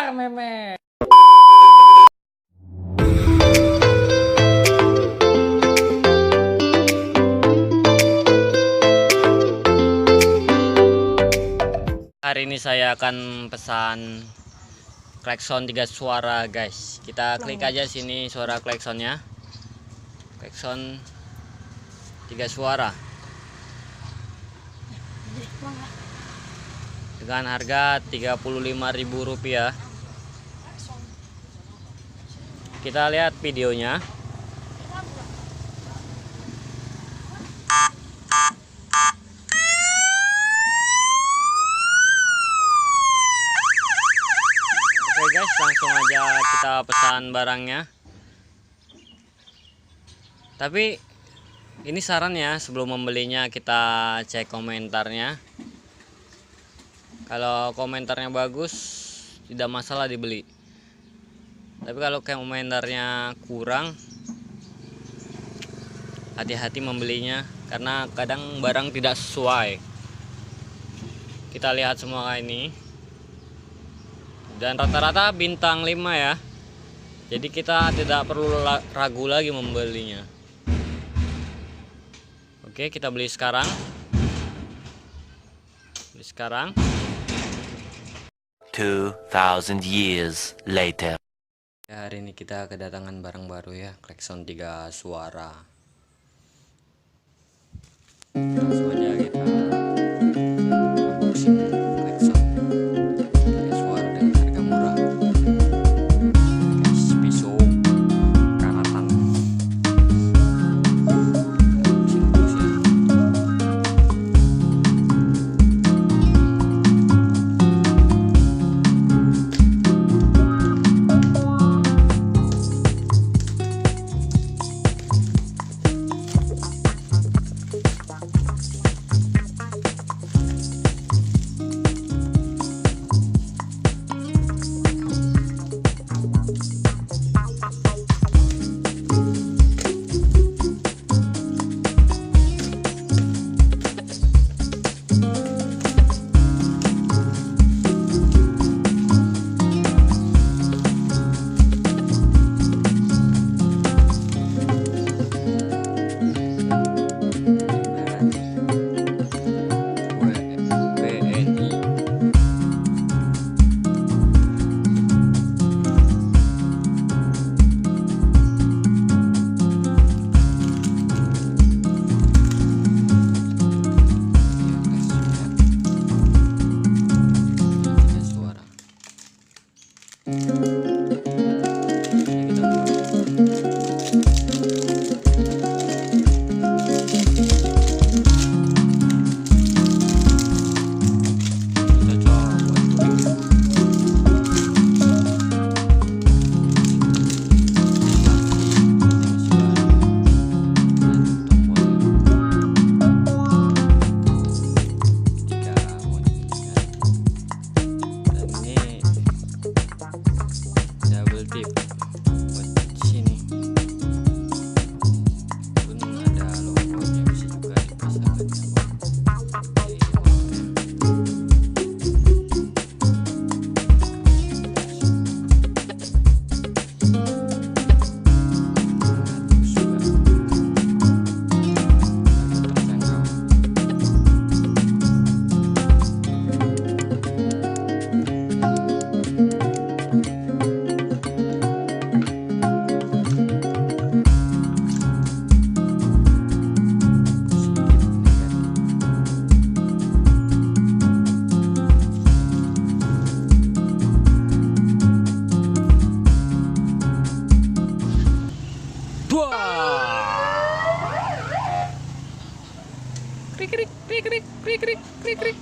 Keluar meme. Hari ini saya akan pesan klakson 3 suara, guys. Kita klik aja sini suara klaksonnya. Klakson 3 suara. Dengan harga Rp35.000. Kita lihat videonya. Oke guys, langsung aja kita pesan barangnya. Tapi ini saran ya, sebelum membelinya kita cek komentarnya. Kalau komentarnya bagus, tidak masalah dibeli. Tapi kalau komentarnya kurang, hati-hati membelinya, karena kadang barang tidak sesuai. Kita lihat semua ini. Dan rata-rata bintang 5 ya. Jadi kita tidak perlu ragu lagi membelinya. Oke, kita beli sekarang. Beli sekarang. 2000 years later. Ya, hari ini kita kedatangan barang baru ya, klakson 3 suara. Langsung aja kita unboxing klakson 3 suara dengan harga murah. Guys, pisau karatan. Unboxing terus ya. Krik krik krik krik krik krik krik.